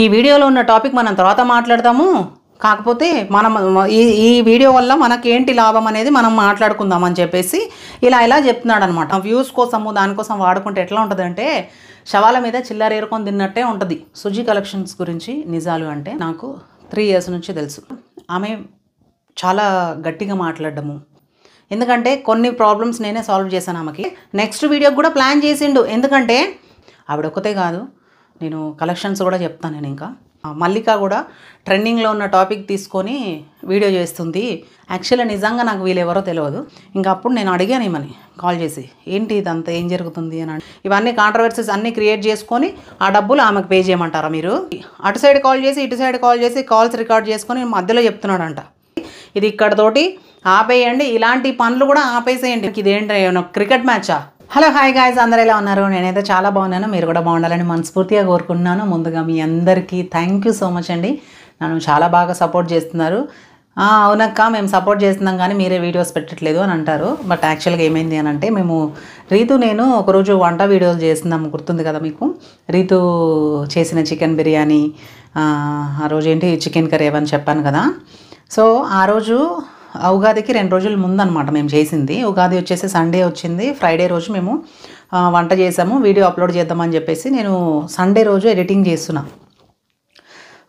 ఈ వీడియోలో ఉన్న టాపిక్ మనం తర్వాత మాట్లాడతాము. కాకపోతే మనం ఈ వీడియో వల్ల మనకేంటి లాభం అనేది మనం మాట్లాడుకుందాం అని చెప్పేసి ఇలా చెప్తున్నాడు అనమాట. వ్యూస్ కోసము దానికోసం వాడుకుంటే ఎట్లా ఉంటుందంటే శవాల మీద చిల్లర ఏరుకొని తిన్నట్టే ఉంటుంది. సుజీ కలెక్షన్స్ గురించి నిజాలు అంటే నాకు 3 years నుంచి తెలుసు. ఆమె చాలా గట్టిగా మాట్లాడడము, ఎందుకంటే కొన్ని ప్రాబ్లమ్స్ నేనే సాల్వ్ చేశాను ఆమెకి. నెక్స్ట్ వీడియోకి కూడా ప్లాన్ చేసిండు, ఎందుకంటే ఆవిడ ఒక్కతే కాదు, నేను కలెక్షన్స్ కూడా చెప్తాను. నేను ఇంకా మల్లిక కూడా ట్రెండింగ్లో ఉన్న టాపిక్ తీసుకొని వీడియో చేస్తుంది. యాక్చువల్గా నిజంగా నాకు వీళ్ళెవరో తెలియదు. ఇంకా అప్పుడు నేను అడిగాను ఏమని కాల్ చేసి, ఏంటి ఇదంతా ఏం జరుగుతుంది అని. ఇవన్నీ కాంట్రవర్సీస్ అన్నీ క్రియేట్ చేసుకొని ఆ డబ్బులు ఆమెకు పే చేయమంటారా మీరు? అటు సైడ్ కాల్ చేసి ఇటు సైడ్ కాల్ చేసి కాల్స్ రికార్డ్ చేసుకొని మధ్యలో చెప్తున్నాడంట, ఇది ఇక్కడతోటి ఆపేయండి, ఇలాంటి పనులు కూడా ఆపేసేయండి, ఇదేంటి క్రికెట్ మ్యాచా? హలో హాయ్ గాయ్స్, అందరూ ఎలా ఉన్నారు? నేనైతే చాలా బాగున్నాను, మీరు కూడా బాగుండాలని మనస్ఫూర్తిగా కోరుకుంటున్నాను. ముందుగా మీ అందరికీ థ్యాంక్ యూ సో మచ్ అండి, నన్ను చాలా బాగా సపోర్ట్ చేస్తున్నారు. అవునక్క మేము సపోర్ట్ చేస్తున్నాం కానీ మీరే వీడియోస్ పెట్టట్లేదు అని అంటారు. బట్ యాక్చువల్గా ఏమైంది అని అంటే, మేము నేను ఒకరోజు వంట వీడియోలు చేస్తున్నాము, గుర్తుంది కదా మీకు? రీతు చేసిన చికెన్ బిర్యానీ, ఆ రోజు ఏంటి చికెన్ కర్రీ అని చెప్పాను కదా. సో ఆ రోజు ఉగాదికి 2 రోజుల ముందు అనమాట మేము చేసింది. ఉగాది వచ్చేసి సండే వచ్చింది, ఫ్రైడే రోజు మేము వంట చేసాము, వీడియో అప్లోడ్ చేద్దామని చెప్పేసి నేను సండే రోజు ఎడిటింగ్ చేస్తున్నా.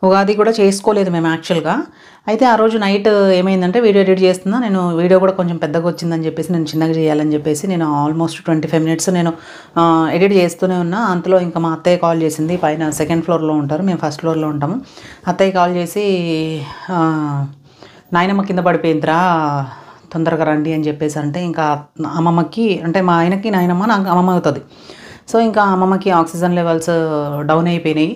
ఉగాది కూడా చేసుకోలేదు మేము యాక్చువల్గా. అయితే ఆ రోజు నైట్ ఏమైందంటే వీడియో ఎడిట్ చేస్తున్నా నేను, వీడియో కూడా కొంచెం పెద్దగా వచ్చిందని చెప్పేసి నేను చిన్నగా చేయాలని చెప్పేసి నేను ఆల్మోస్ట్ 25 minutes నేను ఎడిట్ చేస్తూనే ఉన్నా. అంతలో ఇంకా మా అత్తయ్య కాల్ చేసింది, పైన 2nd floorలో ఉంటారు, మేము 1st floorలో ఉంటాము. అత్తయ్య కాల్ చేసి నాయనమ్మ కింద పడిపోయిందిరా, తొందరగా రండి అని చెప్పేసి అంటే, ఇంకా అమ్మమ్మకి అంటే మా ఆయనకి నాయనమ్మ నాకు అమ్మమ్మ అవుతుంది. సో ఇంకా అమ్మమ్మకి ఆక్సిజన్ లెవెల్స్ డౌన్ అయిపోయినాయి,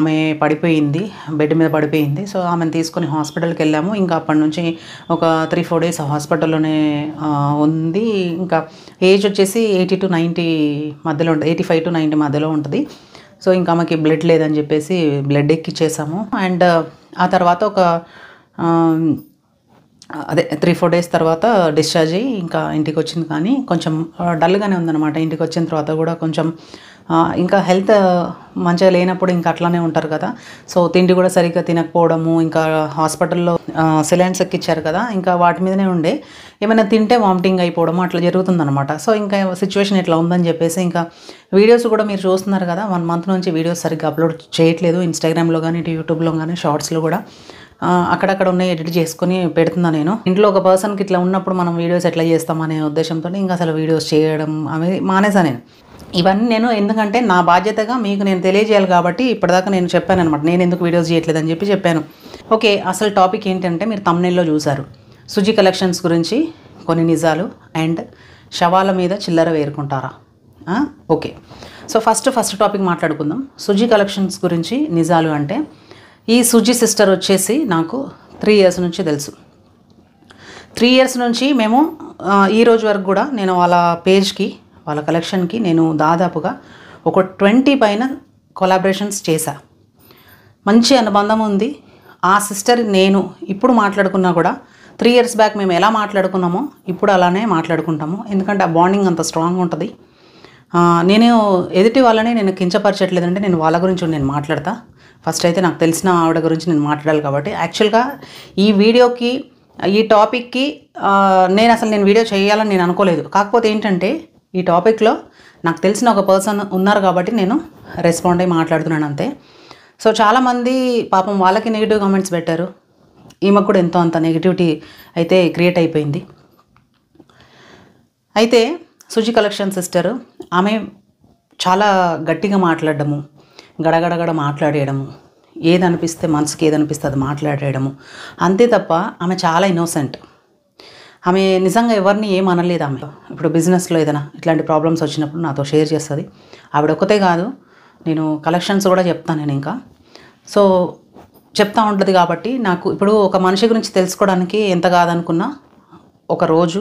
ఆమె పడిపోయింది, బెడ్ మీద పడిపోయింది. సో ఆమెను తీసుకొని హాస్పిటల్కి వెళ్ళాము. ఇంకా అప్పటి నుంచి ఒక 3-4 days హాస్పిటల్లోనే ఉంది. ఇంకా ఏజ్ వచ్చేసి 80 to 90 మధ్యలో ఉంటుంది, 85 to 90 మధ్యలో ఉంటుంది. సో ఇంకా ఆమెకి బ్లడ్ లేదని చెప్పేసి బ్లడ్ ఎక్కిచ్చేసాము. అండ్ ఆ తర్వాత ఒక 3-4 days తర్వాత డిశ్చార్జ్ అయ్యి ఇంకా ఇంటికి వచ్చింది. కానీ కొంచెం డల్గానే ఉందన్నమాట. ఇంటికి వచ్చిన తర్వాత కూడా కొంచెం ఇంకా హెల్త్ మంచిగా లేనప్పుడు ఇంకా అట్లానే ఉంటారు కదా. సో తిండి కూడా సరిగ్గా తినకపోవడము, ఇంకా హాస్పిటల్లో సిలైన్స్ ఎక్కిచ్చారు కదా, ఇంకా వాటి మీదనే ఉండే, ఏమైనా తింటే వామిటింగ్ అయిపోవడము అట్లా జరుగుతుందన్నమాట. సో ఇంకా సిచ్యువేషన్ ఇట్లా ఉందని చెప్పేసి ఇంకా వీడియోస్ కూడా మీరు చూస్తున్నారు కదా, 1 month నుంచి వీడియోస్ సరిగ్గా అప్లోడ్ చేయట్లేదు. ఇన్స్టాగ్రామ్లో కానీ యూట్యూబ్లో కానీ షార్ట్స్లో కూడా అక్కడక్కడ ఉన్నాయి ఎడిట్ చేసుకొని పెడుతున్నా నేను. ఇంట్లో ఒక పర్సన్కి ఇట్లా ఉన్నప్పుడు మనం వీడియోస్ ఎట్లా చేస్తామనే ఉద్దేశంతో ఇంకా అసలు వీడియోస్ చేయడం అవి మానేసా నేను. ఇవన్నీ నేను ఎందుకంటే నా బాధ్యతగా మీకు నేను తెలియజేయాలి కాబట్టి ఇప్పటిదాకా నేను చెప్పాను అనమాట, నేను ఎందుకు వీడియోస్ చేయట్లేదని చెప్పాను. ఓకే, అసలు టాపిక్ ఏంటంటే మీరు థంబ్నెయిల్లో చూసారు, సుజీ కలెక్షన్స్ గురించి కొన్ని నిజాలు అండ్ శవాల మీద చిల్లర వేరుకుంటారా. ఓకే, సో ఫస్ట్ టాపిక్ మాట్లాడుకుందాం. సుజీ కలెక్షన్స్ గురించి నిజాలు అంటే, ఈ సుజీ సిస్టర్ వచ్చేసి నాకు 3 years నుంచి తెలుసు. 3 years నుంచి మేము ఈ రోజు వరకు కూడా నేను వాళ్ళ పేజ్కి, వాళ్ళ కలెక్షన్కి నేను దాదాపుగా ఒక 20 పైన కొలాబరేషన్స్ చేశా. మంచి అనుబంధం ఉంది. ఆ సిస్టర్ నేను ఇప్పుడు మాట్లాడుకున్నా కూడా 3 years బ్యాక్ మేము ఎలా మాట్లాడుకున్నామో ఇప్పుడు అలానే మాట్లాడుకుంటాము, ఎందుకంటే ఆ బాండింగ్ అంత స్ట్రాంగ్ ఉంటుంది. నేను ఎదుటి వాళ్ళని నేను కించపరచట్లేదంటే నేను వాళ్ళ గురించి నేను మాట్లాడతా. ఫస్ట్ అయితే నాకు తెలిసిన ఆవిడ గురించి నేను మాట్లాడాలి కాబట్టి యాక్చువల్గా ఈ వీడియోకి, ఈ టాపిక్కి నేను వీడియో చేయాలని నేను అనుకోలేదు. కాకపోతే ఏంటంటే ఈ టాపిక్లో నాకు తెలిసిన ఒక పర్సన్ ఉన్నారు కాబట్టి నేను రెస్పాండ్ అయ్యి మాట్లాడుతున్నాను అంతే. సో చాలామంది పాపం వాళ్ళకి నెగిటివ్ కామెంట్స్ పెట్టారు, ఈమెకు కూడా ఎంతో అంత నెగిటివిటీ అయితే క్రియేట్ అయిపోయింది. అయితే సుజీ కలెక్షన్ సిస్టర్ ఆమె చాలా గట్టిగా మాట్లాడడము, గడగడగడ మాట్లాడేయడము, ఏదనిపిస్తే మనసుకి ఏదనిపిస్తే అది మాట్లాడేయడము అంతే తప్ప ఆమె చాలా ఇన్నోసెంట్. ఆమె నిజంగా ఎవరిని ఏమనలేదు. ఆమె ఇప్పుడు బిజినెస్లో ఏదైనా ఇట్లాంటి ప్రాబ్లమ్స్ వచ్చినప్పుడు నాతో షేర్ చేస్తుంది. ఆవిడ ఒక్కతే కాదు, నేను కలెక్షన్స్ కూడా చెప్తాను నేను ఇంకా. సో చెప్తా ఉంటుంది కాబట్టి నాకు ఇప్పుడు ఒక మనిషి గురించి తెలుసుకోవడానికి ఎంత కాదనుకున్నా ఒక రోజు,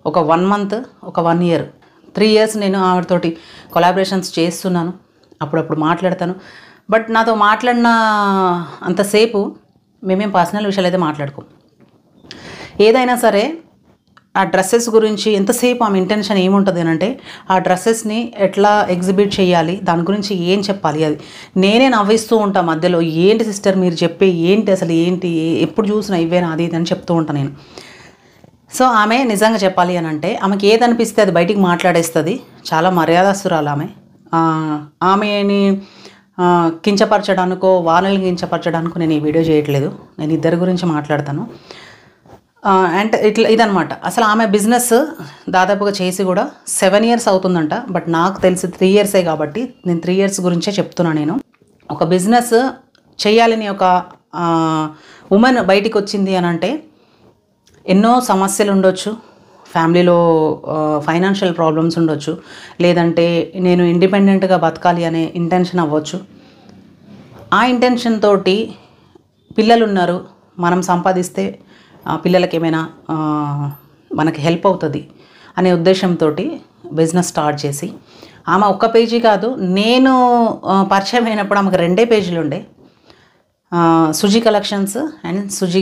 ఒక 1 month, ఒక 1 year, 3 years నేను ఆవిడతోటి కొలాబరేషన్స్ చేస్తున్నాను, అప్పుడప్పుడు మాట్లాడతాను. బట్ నాతో మాట్లాడిన అంతసేపు మేమేం పర్సనల్ విషయాలు అయితే మాట్లాడుకోం. ఏదైనా సరే ఆ డ్రెస్సెస్ గురించి ఎంతసేపు ఆమె ఇంటెన్షన్ ఏముంటుంది అంటే ఆ డ్రెస్సెస్ని ఎట్లా ఎగ్జిబిట్ చేయాలి, దాని గురించి ఏం చెప్పాలి. అది నేనే నవ్విస్తూ ఉంటా మధ్యలో, ఏంటి సిస్టర్ మీరు చెప్పే ఏంటి అసలు ఏంటి, ఎప్పుడు చూసినా ఇవేనా అది ఇది అని చెప్తూ ఉంటాను నేను. సో ఆమె నిజంగా చెప్పాలి అని అంటే ఆమెకి ఏది అనిపిస్తే అది బయటికి మాట్లాడేస్తుంది. చాలా మర్యాదస్తురాలు ఆమె. ఆమెని కించపరచడానికో వాళ్ళని కించపరచడానికో నేను ఈ వీడియో చేయట్లేదు, నేను ఇద్దరి గురించి మాట్లాడతాను. అండ్ ఇదనమాట. అసలు ఆమె బిజినెస్ దాదాపుగా చేసి కూడా 7 years అవుతుందంట. బట్ నాకు తెలిసి 3 years కాబట్టి నేను 3 years గురించే చెప్తున్నాను. నేను ఒక బిజినెస్ చేయాలని ఒక ఉమెన్ బయటికి వచ్చింది అని అంటే ఎన్నో సమస్యలు ఉండొచ్చు, ఫ్యామిలీలో ఫైనాన్షియల్ ప్రాబ్లమ్స్ ఉండొచ్చు, లేదంటే నేను ఇండిపెండెంట్గా బతకాలి అనే ఇంటెన్షన్ అవ్వచ్చు. ఆ ఇంటెన్షన్ తోటి పిల్లలు ఉన్నారు, మనం సంపాదిస్తే పిల్లలకి ఏమైనా మనకి హెల్ప్ అవుతుంది అనే ఉద్దేశంతో బిజినెస్ స్టార్ట్ చేసి, ఆమె ఒక్క పేజీ కాదు, నేను పరిచయం అయినప్పుడు ఆమెకు 2 పేజీలు ఉండే. Suji collections and Suji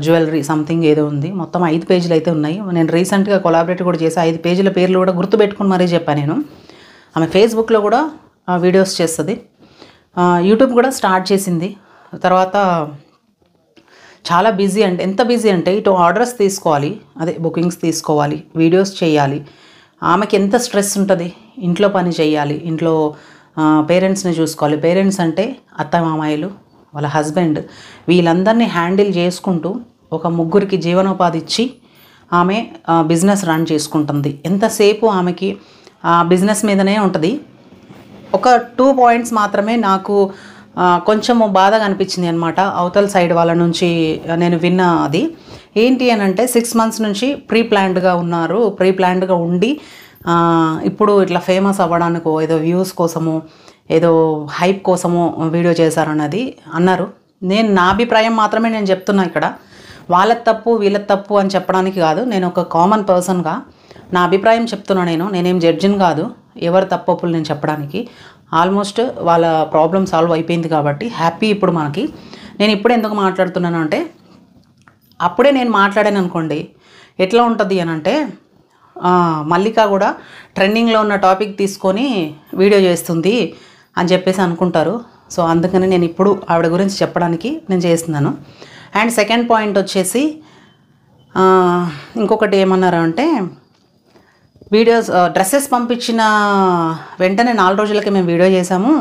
jewellery something ఏదో ఉంది, మొత్తం 5 పేజీలు అయితే ఉన్నాయి. నేను రీసెంట్గా కొలాబరేట్ కూడా చేసి 5 పేజీల పేర్లు కూడా గుర్తుపెట్టుకుని మరీ చెప్పాను నేను. ఆమె ఫేస్బుక్లో కూడా వీడియోస్ చేస్తుంది, యూట్యూబ్ కూడా స్టార్ట్ చేసింది. తర్వాత చాలా బిజీ, అంటే ఎంత బిజీ అంటే ఇటు ఆర్డర్స్ తీసుకోవాలి, అదే బుకింగ్స్ తీసుకోవాలి, వీడియోస్ చేయాలి. ఆమెకి ఎంత స్ట్రెస్ ఉంటుంది, ఇంట్లో పని చేయాలి, ఇంట్లో పేరెంట్స్ని చూసుకోవాలి. పేరెంట్స్ అంటే అత్త మామయ్యలు, వాళ్ళ హస్బెండ్, వీళ్ళందరినీ హ్యాండిల్ చేసుకుంటూ ఒక 3కి జీవనోపాధి ఇచ్చి ఆమె బిజినెస్ రన్ చేసుకుంటుంది. ఎంతసేపు ఆమెకి బిజినెస్ మీదనే ఉంటుంది. ఒక 2 points మాత్రమే నాకు కొంచెము బాధగా అనిపించింది అనమాట, అవతల సైడ్ వాళ్ళ నుంచి నేను విన్న. అది ఏంటి అని అంటే 6 months నుంచి ప్రీ ప్లాన్డ్గా ఉండి ఇప్పుడు ఇట్లా ఫేమస్ అవ్వడానికో ఏదో వ్యూస్ కోసమో ఏదో హైప్ కోసమో వీడియో చేశారన్నది అన్నారు. నా అభిప్రాయం మాత్రమే నేను చెప్తున్నా ఇక్కడ, వాళ్ళ తప్పు వీళ్ళ తప్పు అని చెప్పడానికి కాదు. నేను ఒక కామన్ పర్సన్గా నా అభిప్రాయం చెప్తున్నా. నేనేం జడ్జిని కాదు, ఎవరు తప్పులు నేను చెప్పడానికి. ఆల్మోస్ట్ వాళ్ళ ప్రాబ్లం సాల్వ్ అయిపోయింది కాబట్టి హ్యాపీ ఇప్పుడు మనకి. నేను ఇప్పుడు ఎందుకు మాట్లాడుతున్నాను అంటే, అప్పుడే నేను మాట్లాడాను అనుకోండి ఎట్లా ఉంటుంది అని అంటే, మల్లిక కూడా ట్రెండింగ్లో ఉన్న టాపిక్ తీసుకొని వీడియో చేస్తుంది అని చెప్పేసి అనుకుంటారు. సో అందుకని నేను ఇప్పుడు ఆవిడ గురించి చెప్పడానికి నేను చేస్తున్నాను. అండ్ సెకండ్ పాయింట్ వచ్చేసి ఇంకొకటి ఏమన్నారు అంటే, వీడియోస్ డ్రెస్సెస్ పంపించిన వెంటనే 4 రోజులకి మేము వీడియో చేసాము,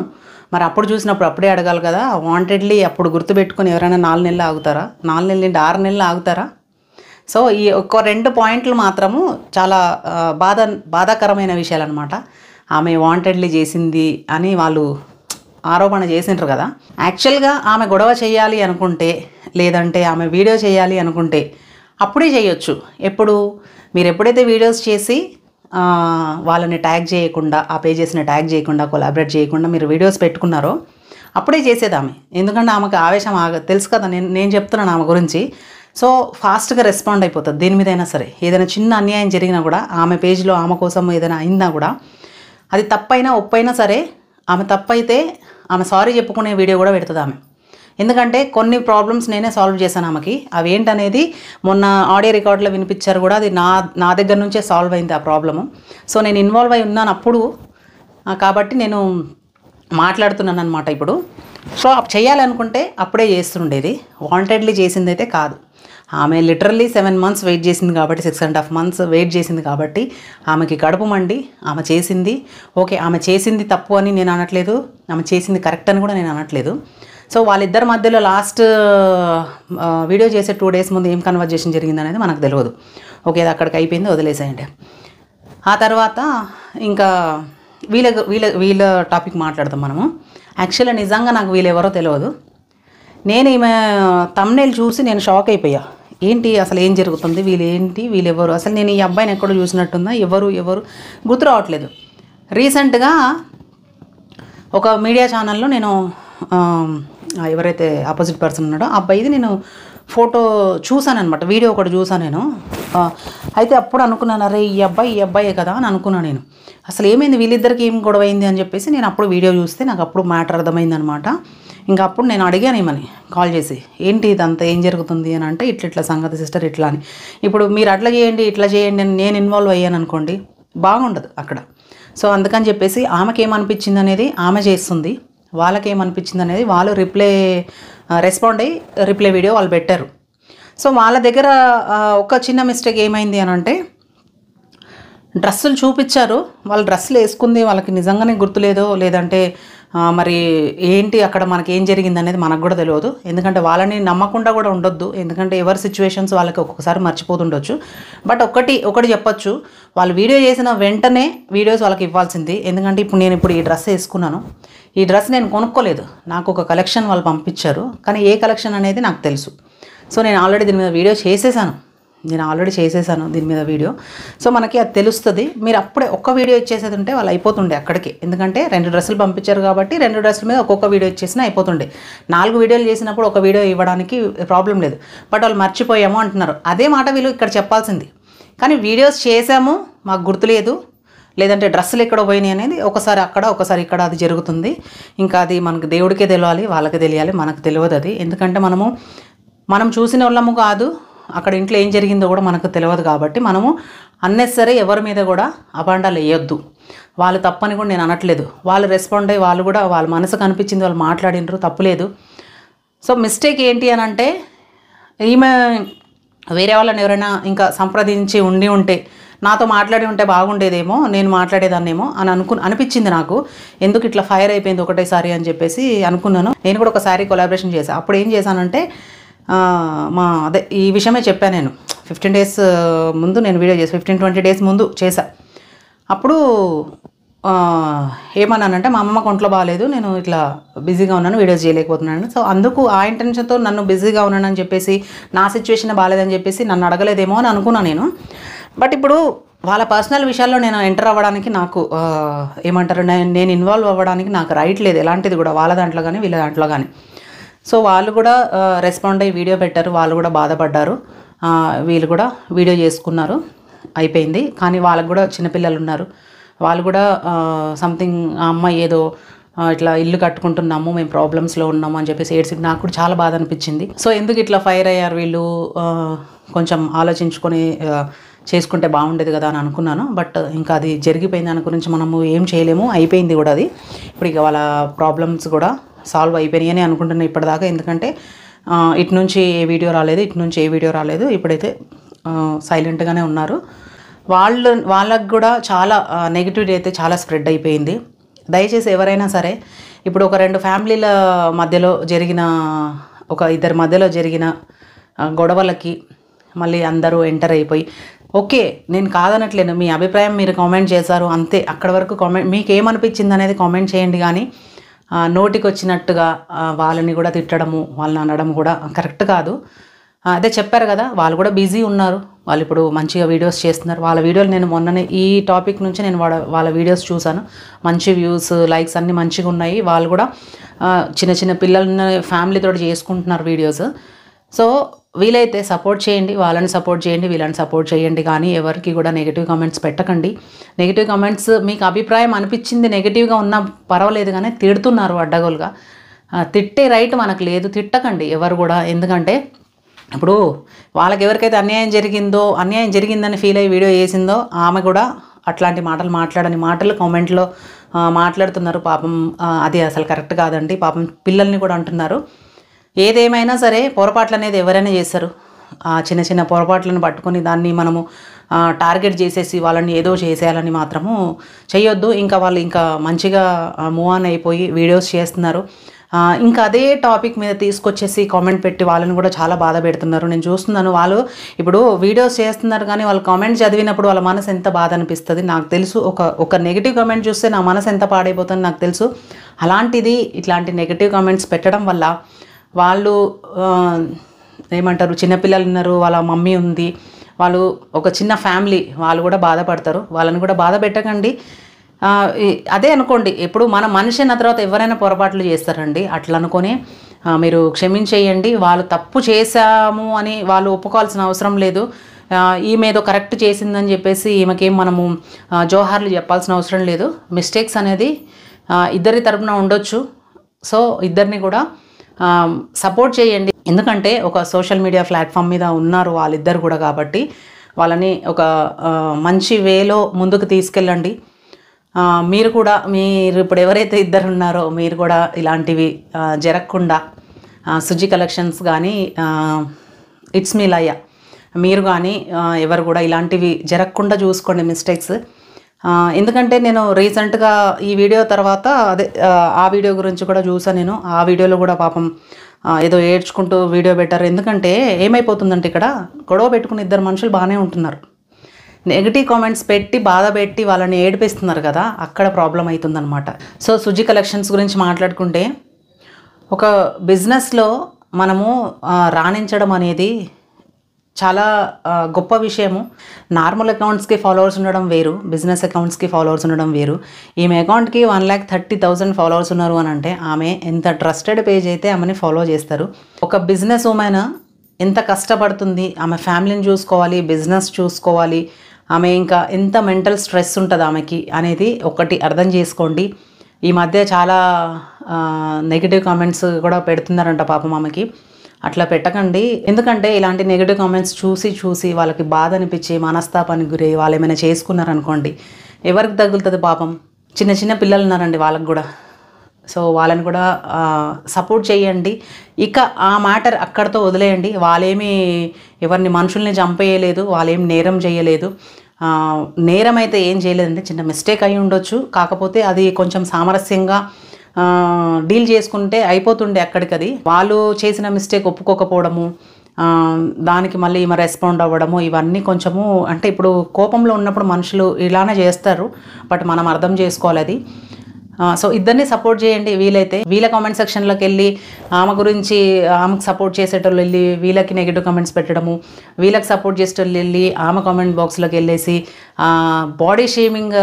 మరి అప్పుడు చూసినప్పుడు అప్పుడే అడగాలి కదా, వాంటెడ్లీ అప్పుడు గుర్తుపెట్టుకొని ఎవరైనా 4 నెలలు ఆగుతారా, 4 నెలలు ఏంటి 6 నెలలు ఆగుతారా? సో ఈ ఒక 2 పాయింట్లు మాత్రము చాలా బాధాకరమైన విషయాలు అనమాట. ఆమె వాంటెడ్లీ చేసింది అని వాళ్ళు ఆరోపణ చేసిండ్రు కదా. యాక్చువల్గా ఆమె గొడవ చేయాలి అనుకుంటే, లేదంటే ఆమె వీడియో చేయాలి అనుకుంటే అప్పుడే చేయొచ్చు. మీరు ఎప్పుడైతే వీడియోస్ చేసి వాళ్ళని ట్యాగ్ చేయకుండా, ఆ పేజెస్ని ట్యాగ్ చేయకుండా, కొలాబరేట్ చేయకుండా మీరు వీడియోస్ పెట్టుకున్నారో అప్పుడే చేసేది ఆమె. ఎందుకంటే ఆమెకు ఆవేశం తెలుసు కదా, నేను చెప్తున్నాను ఆమె గురించి. సో ఫాస్ట్గా రెస్పాండ్ అయిపోతుంది దేని మీదైనా సరే. ఏదైనా చిన్న అన్యాయం జరిగినా కూడా ఆమె పేజ్లో ఆమె కోసం ఏదైనా అయిందా కూడా, అది తప్పైనా ఒప్పైనా సరే, ఆమె తప్పైతే ఆమె సారీ చెప్పుకునే వీడియో కూడా పెడుతుంది ఆమె. ఎందుకంటే కొన్ని ప్రాబ్లమ్స్ నేనే సాల్వ్ చేశాను ఆమెకి. అవి ఏంటనేది మొన్న ఆడియో రికార్డులో వినిపించారు కూడా, అది నా దగ్గర నుంచే సాల్వ్ అయింది ఆ ప్రాబ్లము. సో నేను ఇన్వాల్వ్ అయి ఉన్నాను అప్పుడు, కాబట్టి నేను మాట్లాడుతున్నాను అనమాట ఇప్పుడు. సో చేయాలనుకుంటే అప్పుడే చేస్తుండేది, వాంటెడ్లీ చేసింది అయితే కాదు. ఆమె లిటరల్లీ 7 months వెయిట్ చేసింది కాబట్టి, 6.5 months వెయిట్ చేసింది కాబట్టి ఆమెకి కడుపు మండి ఆమె చేసింది. ఓకే, ఆమె చేసింది తప్పు అని నేను అనట్లేదు, ఆమె చేసింది కరెక్ట్ అని కూడా నేను అనట్లేదు. సో వాళ్ళిద్దరి మధ్యలో లాస్ట్ వీడియో చేసే 2 days ముందు ఏం కన్వర్జేషన్ జరిగింది అనేది మనకు తెలియదు. ఓకే, అది అక్కడికి అయిపోయింది, వదిలేసేయండి. ఆ తర్వాత ఇంకా వీళ్ళ టాపిక్ మాట్లాడతాం మనము. యాక్చువల్గా నిజంగా నాకు వీళ్ళెవరో తెలియదు. నేను ఈమె థంబ్నెయిల్ చూసి నేను షాక్ అయిపోయా. ఏంటి అసలు ఏం జరుగుతుంది, వీళ్ళెవరు, అసలు నేను ఈ అబ్బాయిని ఎక్కడో చూసినట్టుందా, ఎవరు గుర్తు రావట్లేదు. రీసెంట్గా ఒక మీడియా ఛానల్లో నేను ఎవరైతే ఆపోజిట్ పర్సన్ ఉన్నాడో ఆ అబ్బాయిది నేను ఫోటో చూసాను అనమాట, వీడియో ఒకటి చూసాను నేను. అయితే అప్పుడు అనుకున్నాను, అరే ఈ అబ్బాయే కదా అని అనుకున్నాను నేను. అసలు ఏమైంది వీళ్ళిద్దరికి, ఏం గొడవ అయింది అని చెప్పేసి నేను అప్పుడు వీడియో చూస్తే నాకు అప్పుడు మ్యాటర్ అర్థమైంది అనమాట. ఇంకా అప్పుడు నేను అడిగాను ఏమని కాల్ చేసి, ఏంటి ఇదంతా ఏం జరుగుతుంది అని అంటే, ఇట్లా సంగతి సిస్టర్ ఇట్లా అని. ఇప్పుడు మీరు అట్లా చేయండి ఇట్లా చేయండి అని నేను ఇన్వాల్వ్ అయ్యాను అనుకోండి, బాగుండదు అక్కడ. సో అందుకని చెప్పేసి ఆమెకేమనిపించింది అనేది ఆమె చేస్తుంది, వాళ్ళకేమనిపించింది అనేది వాళ్ళు రెస్పాండ్ అయ్యి రిప్లై వీడియో వాళ్ళు పెట్టారు. సో వాళ్ళ దగ్గర ఒక చిన్న మిస్టేక్ ఏమైంది అని అంటే, డ్రెస్సులు చూపించారు, వాళ్ళు డ్రెస్సులు వేసుకుంది వాళ్ళకి నిజంగానే గుర్తులేదో లేదంటే మరి ఏంటి అక్కడ మనకి ఏం జరిగింది అనేది మనకు కూడా తెలియదు. ఎందుకంటే వాళ్ళని నమ్మకుండా కూడా ఉండొద్దు, ఎందుకంటే ఎవరి సిచ్యువేషన్స్ వాళ్ళకి ఒక్కొక్కసారి మర్చిపోతుండొచ్చు. బట్ ఒకటి చెప్పొచ్చు, వాళ్ళు వీడియో చేసిన వెంటనే వీడియోస్ వాళ్ళకి ఇవ్వాల్సింది. ఎందుకంటే ఇప్పుడు ఈ డ్రెస్ వేసుకున్నాను, ఈ డ్రెస్ నేను కొనుక్కోలేదు, నాకు ఒక కలెక్షన్ వాళ్ళు పంపించారు, కానీ ఏ కలెక్షన్ అనేది నాకు తెలుసు. సో నేను ఆల్రెడీ దీని మీద వీడియో చేసేసాను దీని మీద వీడియో. సో మనకి అది తెలుస్తుంది. మీరు అప్పుడే ఒక్క వీడియో ఇచ్చేసేది ఉంటే వాళ్ళు అయిపోతుండే అక్కడికి, ఎందుకంటే 2 డ్రెస్సులు పంపించారు కాబట్టి 2 డ్రెస్సుల మీద ఒక్కొక్క వీడియో ఇచ్చేసినా అయిపోతుండే. 4 వీడియోలు చేసినప్పుడు ఒక వీడియో ఇవ్వడానికి ప్రాబ్లం లేదు. బట్ వాళ్ళు మర్చిపోయాము అంటున్నారు, అదే మాట వీళ్ళు ఇక్కడ చెప్పాల్సింది. కానీ వీడియోస్ చేసాము, మాకు గుర్తులేదు, లేదంటే డ్రెస్సులు ఎక్కడ పోయినాయి అనేది ఒకసారి అక్కడ ఒకసారి ఇక్కడ అది జరుగుతుంది. ఇంకా అది మనకు దేవుడికే తెలియాలి, వాళ్ళకి తెలియాలి, మనకు తెలియదు అది. ఎందుకంటే మనం చూసిన వాళ్ళము కాదు, అక్కడ ఇంట్లో ఏం జరిగిందో కూడా మనకు తెలియదు. కాబట్టి మనము అన్నెసరీ ఎవరి మీద కూడా అపాండాలు వేయొద్దు. వాళ్ళు తప్పని కూడా నేను అనట్లేదు, వాళ్ళు రెస్పాండ్ అయ్యి వాళ్ళు కూడా వాళ్ళ మనసుకు అనిపించింది వాళ్ళు మాట్లాడినరు, తప్పులేదు. సో మిస్టేక్ ఏంటి అని అంటే, ఈమె వేరే వాళ్ళని ఎవరైనా ఇంకా సంప్రదించి ఉంటే నాతో మాట్లాడి ఉంటే బాగుండేదేమో, నేను మాట్లాడేదాన్నేమో అని అనిపించింది నాకు. ఎందుకు ఇట్లా ఫైర్ అయిపోయింది ఒకటేసారి అని చెప్పేసి అనుకున్నాను. నేను కూడా ఒక శారీ కొలాబరేషన్ చేశాను. అప్పుడు ఏం చేశానంటే, ఈ విషయమే చెప్పాను నేను. 15 డేస్ ముందు నేను వీడియో చేసి 15-20 డేస్ ముందు చేశా. అప్పుడు ఏమన్నానంటే, మా అమ్మమ్మకు ఒంట్లో బాగాలేదు, నేను ఇట్లా బిజీగా ఉన్నాను, వీడియోస్ చేయలేకపోతున్నాను. సో అందుకు ఆ ఇంటెన్షన్తో నన్ను బిజీగా ఉన్నానని చెప్పేసి, నా సిచ్యువేషన్ బాగాలేదని చెప్పేసి నన్ను అడగలేదేమో అని అనుకున్నాను నేను. బట్ ఇప్పుడు వాళ్ళ పర్సనల్ విషయాల్లో నేను ఎంటర్ అవ్వడానికి నాకు నేను ఇన్వాల్వ్ అవ్వడానికి నాకు రైట్ లేదు, ఎలాంటిది కూడా, వాళ్ళ దాంట్లో కానీ వీళ్ళ దాంట్లో కానీ. సో వాళ్ళు కూడా రెస్పాండ్ అయ్యి వీడియో పెట్టారు, వాళ్ళు కూడా బాధపడ్డారు, వీళ్ళు కూడా వీడియో చేసుకున్నారు, అయిపోయింది. కానీ వాళ్ళకు కూడా చిన్నపిల్లలు ఉన్నారు, వాళ్ళు కూడా సంథింగ్ ఆ అమ్మాయి ఏదో ఇట్లా ఇల్లు కట్టుకుంటున్నాము, మేము ప్రాబ్లమ్స్లో ఉన్నాము అని చెప్పేసి ఏడ్చి, నాకు కూడా చాలా బాధ అనిపించింది. సో ఎందుకు ఇట్లా ఫైర్ అయ్యారు వీళ్ళు, కొంచెం ఆలోచించుకొని చేసుకుంటే బాగుండేది కదా అని అనుకున్నాను. బట్ ఇంకా అది జరిగిపోయింది, దాని గురించి మనము ఏం చేయలేము, అయిపోయింది కూడా అది. ఇప్పుడు ఇక వాళ్ళ ప్రాబ్లమ్స్ కూడా సాల్వ్ అయిపోయినాయి అని అనుకుంటున్నాను ఇప్పటిదాకా. ఎందుకంటే ఇటు నుంచి ఏ వీడియో రాలేదు, ఇప్పుడైతే సైలెంట్గానే ఉన్నారు. వాళ్ళకు కూడా చాలా నెగిటివిటీ అయితే చాలా స్ప్రెడ్ అయిపోయింది. దయచేసి ఎవరైనా సరే, ఇప్పుడు ఒక 2 ఫ్యామిలీల మధ్యలో జరిగిన, ఒక 2 మధ్యలో జరిగిన గొడవలకి మళ్ళీ అందరూ ఎంటర్ అయిపోయి, ఓకే నేను కాదనట్లేను, మీ అభిప్రాయం మీరు కామెంట్ చేశారు అంతే, అక్కడ వరకు కామెంట్, మీకు ఏమనిపించింది అనేది కామెంట్ చేయండి. కానీ నోటికి వచ్చినట్టుగా వాళ్ళని కూడా తిట్టడము, వాళ్ళని అనడం కూడా కరెక్ట్ కాదు. అదే చెప్పారు కదా, వాళ్ళు కూడా బిజీ ఉన్నారు, వాళ్ళు ఇప్పుడు మంచిగా వీడియోస్ చేస్తున్నారు. వాళ్ళ వీడియోలు నేను మొన్ననే ఈ టాపిక్ నుంచి నేను వాళ్ళ వీడియోస్ చూశాను, మంచి వ్యూస్, లైక్స్ అన్నీ మంచిగా ఉన్నాయి. వాళ్ళు కూడా చిన్న పిల్లల్ని ఫ్యామిలీతో చేసుకుంటున్నారు వీడియోస్. సో వీలైతే సపోర్ట్ చేయండి, వాళ్ళని సపోర్ట్ చేయండి, వీళ్ళని సపోర్ట్ చేయండి. కానీ ఎవరికి కూడా నెగిటివ్ కామెంట్స్ పెట్టకండి. నెగిటివ్ కామెంట్స్ మీకు అభిప్రాయం అనిపించింది నెగిటివ్గా ఉన్నా పర్వాలేదు, కానీ తిడుతున్నారు అడ్డగోలుగా, తిట్టే రైట్ మనకు లేదు, తిట్టకండి ఎవరు కూడా. ఎందుకంటే ఇప్పుడు వాళ్ళకి ఎవరికైతే అన్యాయం జరిగిందని ఫీల్ అయ్యి వీడియో చేసిందో ఆమె కూడా అట్లాంటి మాటలు మాటలు కామెంట్లో మాట్లాడుతున్నారు. పాపం అది అసలు కరెక్ట్ కాదండి. పాపం పిల్లల్ని కూడా అంటున్నారు. ఏదేమైనా సరే పొరపాట్లు అనేది ఎవరైనా చేస్తారు. చిన్న పొరపాట్లను పట్టుకొని దాన్ని మనము టార్గెట్ చేసేసి వాళ్ళని ఏదో చేసేయాలని మాత్రము చేయొద్దు. ఇంకా వాళ్ళు ఇంకా మంచిగా మూవ్ ఆన్ అయిపోయి వీడియోస్ చేస్తున్నారు. ఇంకా అదే టాపిక్ మీద తీసుకొచ్చేసి కామెంట్ పెట్టి వాళ్ళని కూడా చాలా బాధ పెడుతున్నారు. నేను చూస్తున్నాను, వాళ్ళు ఇప్పుడు వీడియోస్ చేస్తున్నారు కానీ వాళ్ళు కామెంట్ చదివినప్పుడు వాళ్ళ మనసు ఎంత బాధ అనిపిస్తుంది నాకు తెలుసు. ఒక నెగిటివ్ కామెంట్ చూస్తే నా మనసు ఎంత పాడైపోతుంది నాకు తెలుసు. అలాంటిది ఇట్లాంటి నెగిటివ్ కామెంట్స్ పెట్టడం వల్ల వాళ్ళు ఏమంటారు, చిన్నపిల్లలు ఉన్నారు, వాళ్ళ మమ్మీ ఉంది, వాళ్ళు ఒక చిన్న ఫ్యామిలీ, వాళ్ళు కూడా బాధపడతారు. వాళ్ళని కూడా బాధ పెట్టకండి. అదే అనుకోండి, ఎప్పుడు మన మనిషి అన్న తర్వాత ఎవరైనా పొరపాట్లు చేస్తారండి. అట్లా అనుకొని మీరు క్షమించేయండి. వాళ్ళు తప్పు చేశాము అని వాళ్ళు ఒప్పుకోవాల్సిన అవసరం లేదు. ఈమె ఏదో కరెక్ట్ చేసిందని చెప్పేసి ఈమెకేం మనము జోహార్లు చెప్పాల్సిన అవసరం లేదు. మిస్టేక్స్ అనేది ఇద్దరి తరపున ఉండొచ్చు. సో ఇద్దరిని కూడా సపోర్ట్ చేయండి. ఎందుకంటే ఒక సోషల్ మీడియా ప్లాట్ఫామ్ మీద ఉన్నారు వాళ్ళిద్దరు కూడా, కాబట్టి వాళ్ళని ఒక మంచి వేలో ముందుకు తీసుకెళ్ళండి. మీరు కూడా మీరు ఇప్పుడు ఎవరైతే ఇద్దరు ఉన్నారో మీరు కూడా ఇలాంటివి జరగకుండా సుజి కలెక్షన్స్ కానీ ఇట్స్ మీ లయ మీరు కానీ ఎవరు కూడా ఇలాంటివి జరగకుండా చూసుకోండి మిస్టేక్స్. ఎందుకంటే నేను రీసెంట్గా ఈ వీడియో తర్వాత ఆ వీడియో గురించి కూడా చూసాను. నేను ఆ వీడియోలో కూడా పాపం ఏదో ఏడ్చుకుంటూ వీడియో పెట్టారు. ఎందుకంటే ఏమైపోతుందంటే ఇక్కడ గొడవ పెట్టుకుని ఇద్దరు మనుషులు బాగానే ఉంటున్నారు, నెగిటివ్ కామెంట్స్ పెట్టి బాధ పెట్టి వాళ్ళని ఏడిపిస్తున్నారు కదా, అక్కడ ప్రాబ్లం అవుతుందన్నమాట. సో సుజి కలెక్షన్స్ గురించి మాట్లాడుకుంటే ఒక బిజినెస్లో మనము రాణించడం అనేది చాలా గొప్ప విషయము. నార్మల్ అకౌంట్స్కి ఫాలోవర్స్ ఉండడం వేరు, బిజినెస్ అకౌంట్స్కి ఫాలోవర్స్ ఉండడం వేరు. ఈమె అకౌంట్కి 1,30,000 ఫాలోవర్స్ ఉన్నారు అని అంటే ఆమె ఎంత ట్రస్టెడ్ పేజ్ అయితే ఆమెని ఫాలో చేస్తారు. ఒక బిజినెస్ ఉమెన్ ఎంత కష్టపడుతుంది, ఆమె ఫ్యామిలీని చూసుకోవాలి, బిజినెస్ చూసుకోవాలి, ఆమె ఇంకా ఎంత మెంటల్ స్ట్రెస్ ఉంటుంది ఆమెకి అనేది ఒకటి అర్థం చేసుకోండి. ఈ మధ్య చాలా నెగిటివ్ కామెంట్స్ కూడా పెడుతున్నారంట పాపం ఆమెకి. అట్లా పెట్టకండి. ఎందుకంటే ఇలాంటి నెగిటివ్ కామెంట్స్ చూసి వాళ్ళకి బాధ అనిపించి మనస్తాపానికి గురై వాళ్ళు ఏమైనా చేసుకున్నారనుకోండి, ఎవరికి తగులుతుంది పాపం. చిన్న పిల్లలు ఉన్నారండి వాళ్ళకి కూడా. సో వాళ్ళని కూడా సపోర్ట్ చేయండి. ఇక ఆ మ్యాటర్ అక్కడితో వదిలేయండి. వాళ్ళేమి ఎవరిని మనుషుల్ని చంపేయలేదు, వాళ్ళేం నేరం చేయలేదు. నేరం అయితే ఏం చేయలేదండి, చిన్న మిస్టేక్ అయి ఉండొచ్చు. కాకపోతే అది కొంచెం సామరస్యంగా డీల్ చేసుకుంటే అయిపోతుండే అక్కడికది. వాళ్ళు చేసిన మిస్టేక్ ఒప్పుకోకపోవడము, దానికి మళ్ళీ ఈమె రెస్పాండ్ అవ్వడము, ఇవన్నీ కొంచెము అంటే ఇప్పుడు కోపంలో ఉన్నప్పుడు మనుషులు ఇలానే చేస్తారు, బట్ మనం అర్థం చేసుకోవాలి అది. సో ఇద్దరిని సపోర్ట్ చేయండి వీలైతే. వీళ్ళ కామెంట్ సెక్షన్లోకి వెళ్ళి ఆమె గురించి ఆమెకు సపోర్ట్ చేసేటోళ్ళు వెళ్ళి వీళ్ళకి నెగిటివ్ కామెంట్స్ పెట్టడము, వీళ్ళకి సపోర్ట్ చేసేటోళ్ళు వెళ్ళి ఆమె కామెంట్ బాక్స్లోకి వెళ్ళేసి బాడీ షేమింగ్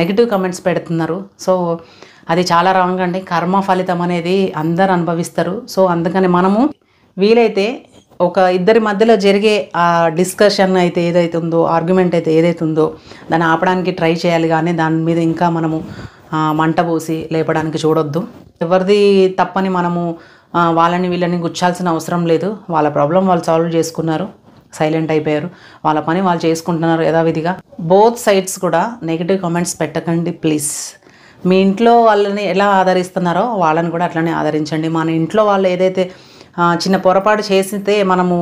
నెగిటివ్ కామెంట్స్ పెడుతున్నారు. సో అది చాలా రాంగ్ అండి. కర్మ ఫలితం అనేది అందరు అనుభవిస్తారు. సో అందుకని మనము వీలైతే ఒక ఇద్దరి మధ్యలో జరిగే ఆ డిస్కషన్ అయితే ఏదైతే ఉందో, ఆర్గ్యుమెంట్ అయితే ఏదైతే ఉందో దాన్ని ఆపడానికి ట్రై చేయాలి, కానీ దాని మీద ఇంకా మనము మంట పోసి లేపడానికి చూడొద్దు. ఎవరిది తప్పని మనము వాళ్ళని వీళ్ళని గుచ్చాల్సిన అవసరం లేదు. వాళ్ళ ప్రాబ్లం వాళ్ళు సాల్వ్ చేసుకున్నారు, సైలెంట్ అయిపోయారు, వాళ్ళ పని వాళ్ళు చేసుకుంటున్నారు యథావిధిగా. బోత్ సైడ్స్ కూడా నెగిటివ్ కామెంట్స్ పెట్టకండి ప్లీజ్. మీ ఇంట్లో వాళ్ళని ఎలా ఆదరిస్తున్నారో వాళ్ళని కూడా అట్లనే ఆదరించండి. మన ఇంట్లో వాళ్ళు ఏదైతే చిన్న పొరపాటు చేసితే మనము